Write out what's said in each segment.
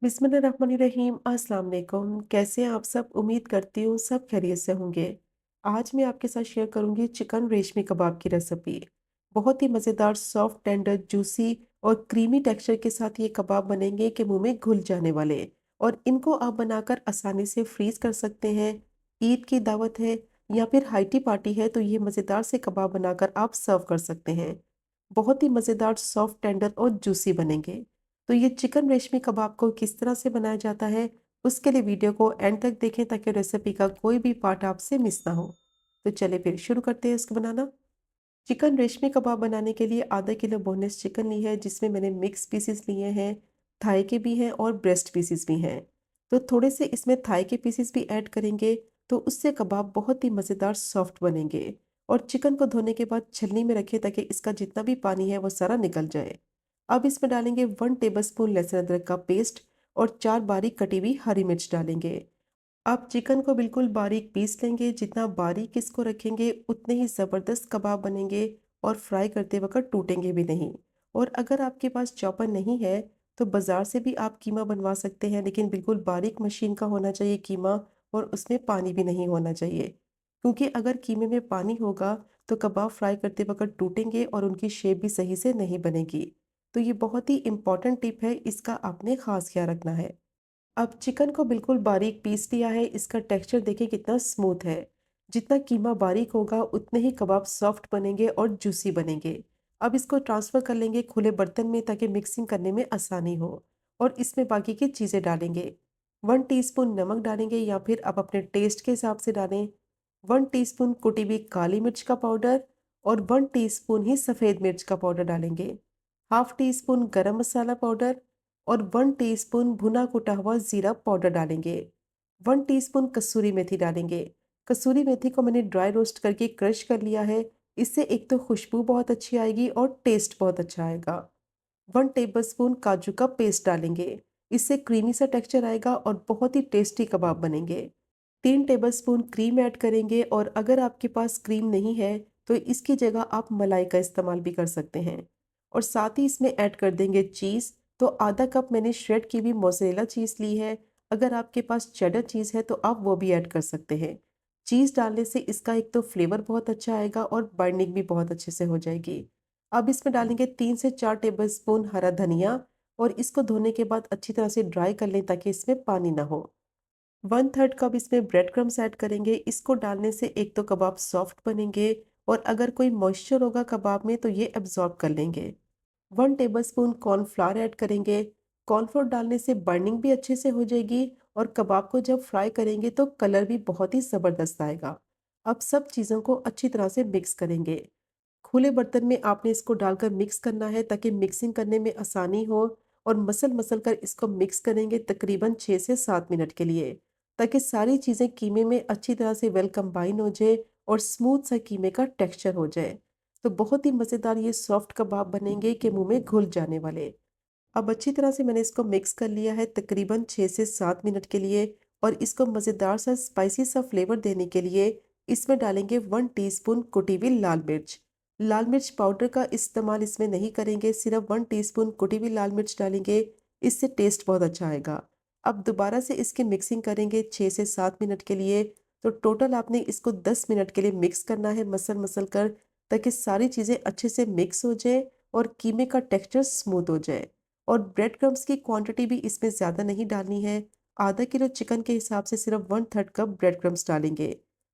बिस्मिल्लाहिर्रहमानिर्रहीम। अस्सलाम वालेकुम। कैसे हैं आप सब? उम्मीद करती हूँ सब खैरियत से होंगे। आज मैं आपके साथ शेयर करूँगी चिकन रेशमी कबाब की रेसिपी। बहुत ही मज़ेदार, सॉफ्ट, टेंडर, जूसी और क्रीमी टेक्सचर के साथ ये कबाब बनेंगे कि मुंह में घुल जाने वाले। और इनको आप बनाकर आसानी से फ्रीज़ कर सकते हैं। ईद की दावत है या फिर हाइटी पार्टी है तो ये मज़ेदार से कबाब बनाकर आप सर्व कर सकते हैं। बहुत ही मज़ेदार, सॉफ्ट, टेंडर और जूसी बनेंगे। तो ये चिकन रेशमी कबाब को किस तरह से बनाया जाता है, उसके लिए वीडियो को एंड तक देखें ताकि रेसिपी का कोई भी पार्ट आपसे मिस ना हो। तो चलिए फिर शुरू करते हैं इसको बनाना। चिकन रेशमी कबाब बनाने के लिए आधा किलो बोनलेस चिकन ली है, जिसमें मैंने मिक्स पीसेस लिए हैं। थाई के भी हैं और ब्रेस्ट पीसेस भी हैं। तो थोड़े से इसमें थाई के पीसेस भी ऐड करेंगे तो उससे कबाब बहुत ही मज़ेदार, सॉफ्ट बनेंगे। और चिकन को धोने के बाद छलनी में रखें ताकि इसका जितना भी पानी है वो सारा निकल जाए। अब इसमें डालेंगे 1 टेबलस्पून लहसुन अदरक का पेस्ट और 4 बारीक कटी हुई हरी मिर्च डालेंगे। आप चिकन को बिल्कुल बारीक पीस लेंगे। जितना बारीक इसको रखेंगे उतने ही ज़बरदस्त कबाब बनेंगे और फ्राई करते वक्त टूटेंगे भी नहीं। और अगर आपके पास चॉपर नहीं है तो बाज़ार से भी आप कीमा बनवा सकते हैं, लेकिन बिल्कुल बारीक मशीन का होना चाहिए कीमा। और उसमें पानी भी नहीं होना चाहिए, क्योंकि अगर कीमे में पानी होगा तो कबाब फ्राई करते वक्त टूटेंगे और उनकी शेप भी सही से नहीं बनेगी। तो ये बहुत ही इम्पॉर्टेंट टिप है, इसका आपने ख़ास ख्याल रखना है। अब चिकन को बिल्कुल बारीक पीस लिया है। इसका टेक्सचर देखिए कितना स्मूथ है। जितना कीमा बारीक होगा उतने ही कबाब सॉफ्ट बनेंगे और जूसी बनेंगे। अब इसको ट्रांसफ़र कर लेंगे खुले बर्तन में ताकि मिक्सिंग करने में आसानी हो। और इसमें बाकी की चीज़ें डालेंगे। 1 टीस्पून नमक डालेंगे या फिर आप अपने टेस्ट के हिसाब से डालें। 1 टीस्पून कुटी हुई काली मिर्च का पाउडर और 1 टीस्पून ही सफ़ेद मिर्च का पाउडर डालेंगे। हाफ टी स्पून गरम मसाला पाउडर और 1 टीस्पून भुना कुटा हुआ जीरा पाउडर डालेंगे। 1 टीस्पून कसूरी मेथी डालेंगे। कसूरी मेथी को मैंने ड्राई रोस्ट करके क्रश कर लिया है। इससे एक तो खुशबू बहुत अच्छी आएगी और टेस्ट बहुत अच्छा आएगा। 1 टेबलस्पून काजू का पेस्ट डालेंगे। इससे क्रीमी सा टेक्सचर आएगा और बहुत ही टेस्टी कबाब बनेंगे। 3 टेबलस्पून क्रीम ऐड करेंगे और अगर आपके पास क्रीम नहीं है तो इसकी जगह आप मलाई का इस्तेमाल भी कर सकते हैं। और साथ ही इसमें ऐड कर देंगे चीज़। तो आधा कप मैंने श्रेड की हुई मोज़रेला चीज़ ली है। अगर आपके पास चेडर चीज़ है तो आप वो भी ऐड कर सकते हैं। चीज़ डालने से इसका एक तो फ्लेवर बहुत अच्छा आएगा और बाइंडिंग भी बहुत अच्छे से हो जाएगी। अब इसमें डालेंगे 3 से 4 टेबलस्पून हरा धनिया और इसको धोने के बाद अच्छी तरह से ड्राई कर लें ताकि इसमें पानी ना हो। 1/3 कप इसमें ब्रेड क्रम्स ऐड करेंगे। इसको डालने से एक तो कबाब सॉफ्ट बनेंगे और अगर कोई मॉइस्चर होगा कबाब में तो ये एब्जॉर्ब कर लेंगे। 1 टेबलस्पून कॉर्नफ्लावर ऐड करेंगे। कॉर्नफ्लोर डालने से बाइंडिंग भी अच्छे से हो जाएगी और कबाब को जब फ्राई करेंगे तो कलर भी बहुत ही ज़बरदस्त आएगा। अब सब चीज़ों को अच्छी तरह से मिक्स करेंगे। खुले बर्तन में आपने इसको डालकर मिक्स करना है ताकि मिक्सिंग करने में आसानी हो। और मसल मसल कर इसको मिक्स करेंगे तकरीबन 6 से 7 मिनट के लिए, ताकि सारी चीज़ें कीमे में अच्छी तरह से वेल कंबाइन हो जाए और स्मूथ सा कीमे का टेक्सचर हो जाए। तो बहुत ही मज़ेदार ये सॉफ्ट कबाब बनेंगे कि मुंह में घुल जाने वाले। अब अच्छी तरह से मैंने इसको मिक्स कर लिया है तकरीबन 6 से 7 मिनट के लिए। और इसको मज़ेदार सा स्पाइसी सा फ्लेवर देने के लिए इसमें डालेंगे 1 टीस्पून कुटी हुई लाल मिर्च। लाल मिर्च पाउडर का इस्तेमाल इसमें नहीं करेंगे, सिर्फ 1 टीस्पून कुटी हुई लाल मिर्च डालेंगे। इससे टेस्ट बहुत अच्छा आएगा। अब दोबारा से इसकी मिक्सिंग करेंगे 6 से 7 मिनट के लिए। तो टोटल आपने इसको 10 मिनट के लिए मिक्स करना है मसल मसल कर, ताकि सारी चीज़ें अच्छे से मिक्स हो जाए और कीमे का टेक्सचर स्मूथ हो जाए। और ब्रेड क्रम्स की क्वांटिटी भी इसमें ज़्यादा नहीं डालनी है। आधा किलो चिकन के हिसाब से सिर्फ 1/3 कप ब्रेड क्रम्स डालेंगे,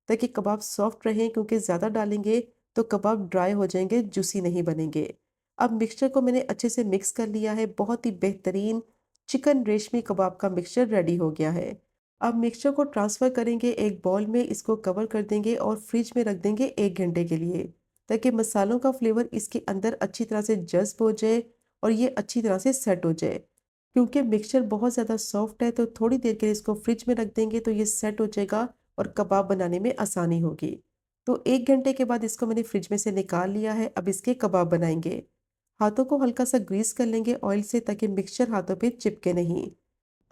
ताकि कबाब सॉफ्ट रहें, क्योंकि ज़्यादा डालेंगे तो कबाब ड्राई हो जाएंगे, जूसी नहीं बनेंगे। अब मिक्सचर को मैंने अच्छे से मिक्स कर लिया है। बहुत ही बेहतरीन चिकन रेशमी कबाब का मिक्सचर रेडी हो गया है। अब मिक्सचर को ट्रांसफ़र करेंगे एक बाउल में, इसको कवर कर देंगे और फ्रिज में रख देंगे 1 घंटे के लिए, ताकि मसालों का फ्लेवर इसके अंदर अच्छी तरह से जज़्ब हो जाए और ये अच्छी तरह से सेट हो जाए। क्योंकि मिक्सचर बहुत ज़्यादा सॉफ्ट है तो थोड़ी देर के लिए इसको फ्रिज में रख देंगे तो ये सेट हो जाएगा और कबाब बनाने में आसानी होगी। तो 1 घंटे के बाद इसको मैंने फ्रिज में से निकाल लिया है। अब इसके कबाब बनाएंगे। हाथों को हल्का सा ग्रीस कर लेंगे ऑयल से, ताकि मिक्सचर हाथों पे चिपके नहीं।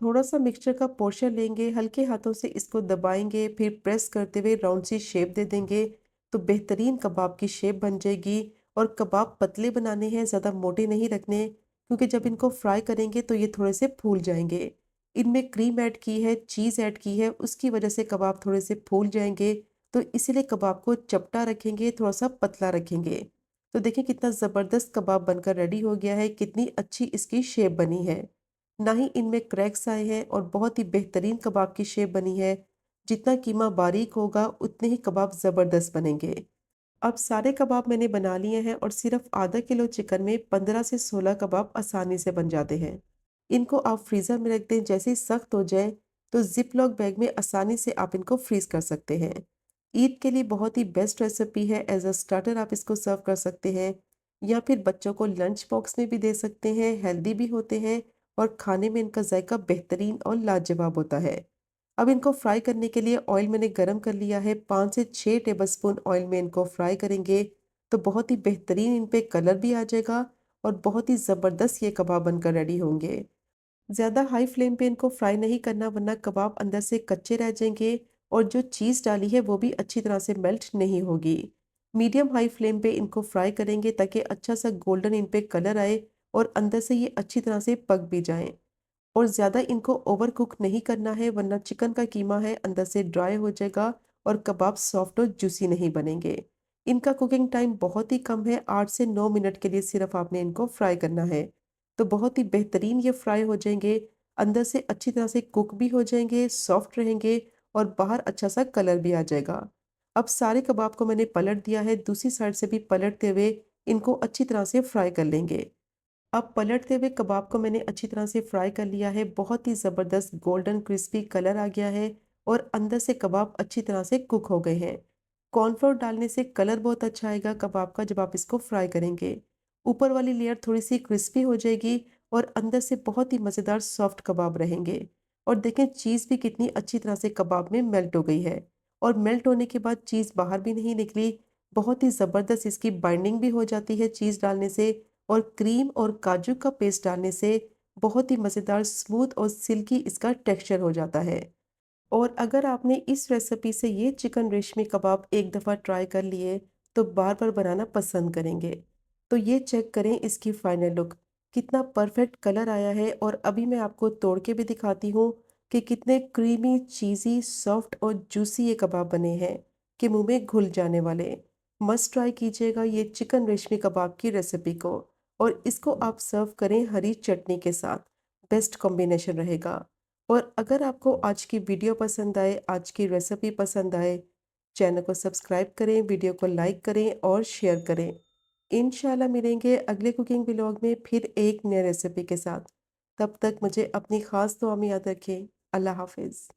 थोड़ा सा मिक्सचर का पोर्शन लेंगे, हल्के हाथों से इसको दबाएंगे, फिर प्रेस करते हुए राउंड सी शेप दे देंगे। तो बेहतरीन कबाब की शेप बन जाएगी। और कबाब पतले बनाने हैं, ज़्यादा मोटे नहीं रखने, क्योंकि जब इनको फ्राई करेंगे तो ये थोड़े से फूल जाएंगे। इनमें क्रीम ऐड की है, चीज़ ऐड की है, उसकी वजह से कबाब थोड़े से फूल जाएँगे, तो इसीलिए कबाब को चपटा रखेंगे, थोड़ा-सा पतला रखेंगे। तो देखिए कितना ज़बरदस्त कबाब बनकर रेडी हो गया है, कितनी अच्छी इसकी शेप बनी है। ना ही इनमें क्रैक्स आए हैं और बहुत ही बेहतरीन कबाब की शेप बनी है। जितना कीमा बारीक होगा, उतने ही कबाब ज़बरदस्त बनेंगे। अब सारे कबाब मैंने बना लिए हैं और सिर्फ आधा किलो चिकन में 15 से 16 कबाब आसानी से बन जाते हैं। इनको आप फ्रीज़र में रख दें, जैसे ही सख्त हो जाए तो जिप लॉक बैग में आसानी से आप इनको फ्रीज़ कर सकते हैं। ईद के लिए बहुत ही बेस्ट रेसिपी है, एज अ स्टार्टर आप इसको सर्व कर सकते हैं या फिर बच्चों को लंच बॉक्स में भी दे सकते हैं, हेल्दी भी होते हैं और खाने में इनका जायका बेहतरीन और लाजवाब होता है। अब इनको फ्राई करने के लिए ऑयल मैंने गरम कर लिया है, 5 से 6 टेबलस्पून ऑयल में इनको फ्राई करेंगे, तो बहुत ही बेहतरीन इन पे कलर भी आ जाएगा और बहुत ही ज़बरदस्त ये कबाब बनकर रेडी होंगे। ज़्यादा हाई फ्लेम पे इनको फ्राई नहीं करना, वरना कबाब अंदर से कच्चे रह जाएँगे और जो चीज़ डाली है वो भी अच्छी तरह से मेल्ट नहीं होगी। मीडियम हाई फ्लेम पे इनको फ्राई करेंगे ताकि अच्छा सा गोल्डन इन पे कलर आए और अंदर से ये अच्छी तरह से पक भी जाएँ। और ज़्यादा इनको ओवर कुक नहीं करना है, वरना चिकन का कीमा है अंदर से ड्राई हो जाएगा और कबाब सॉफ्ट और जूसी नहीं बनेंगे। इनका कुकिंग टाइम बहुत ही कम है, 8 से 9 मिनट के लिए सिर्फ आपने इनको फ्राई करना है। तो बहुत ही बेहतरीन ये फ्राई हो जाएंगे, अंदर से अच्छी तरह से कुक भी हो जाएंगे, सॉफ्ट रहेंगे और बाहर अच्छा सा कलर भी आ जाएगा। अब सारे कबाब को मैंने पलट दिया है, दूसरी साइड से भी पलटते हुए इनको अच्छी तरह से फ्राई कर लेंगे। अब पलटते हुए कबाब को मैंने अच्छी तरह से फ्राई कर लिया है, बहुत ही ज़बरदस्त गोल्डन क्रिस्पी कलर आ गया है और अंदर से कबाब अच्छी तरह से कुक हो गए हैं। कॉर्नफ्लोर डालने से कलर बहुत अच्छा आएगा कबाब का जब आप इसको फ्राई करेंगे। ऊपर वाली लेयर थोड़ी सी क्रिस्पी हो जाएगी और अंदर से बहुत ही मज़ेदार सॉफ्ट कबाब रहेंगे। और देखें चीज़ भी कितनी अच्छी तरह से कबाब में मेल्ट हो गई है और मेल्ट होने के बाद चीज़ बाहर भी नहीं निकली। बहुत ही ज़बरदस्त इसकी बाइंडिंग भी हो जाती है चीज़ डालने से और क्रीम और काजू का पेस्ट डालने से बहुत ही मज़ेदार स्मूथ और सिल्की इसका टेक्सचर हो जाता है। और अगर आपने इस रेसिपी से ये चिकन रेशमी कबाब एक दफ़ा ट्राई कर लिए तो बार बार बनाना पसंद करेंगे। तो ये चेक करें इसकी फाइनल लुक, कितना परफेक्ट कलर आया है और अभी मैं आपको तोड़ के भी दिखाती हूँ कि कितने क्रीमी चीज़ी सॉफ्ट और जूसी ये कबाब बने हैं कि मुंह में घुल जाने वाले। मस्ट ट्राई कीजिएगा ये चिकन रेशमी कबाब की रेसिपी को और इसको आप सर्व करें हरी चटनी के साथ, बेस्ट कॉम्बिनेशन रहेगा। और अगर आपको आज की वीडियो पसंद आए, आज की रेसिपी पसंद आए, चैनल को सब्सक्राइब करें, वीडियो को लाइक करें और शेयर करें। इंशाल्लाह मिलेंगे अगले कुकिंग व्लॉग में फिर एक नए रेसिपी के साथ। तब तक मुझे अपनी ख़ास दुआ में याद रखें। अल्लाह हाफ़िज़।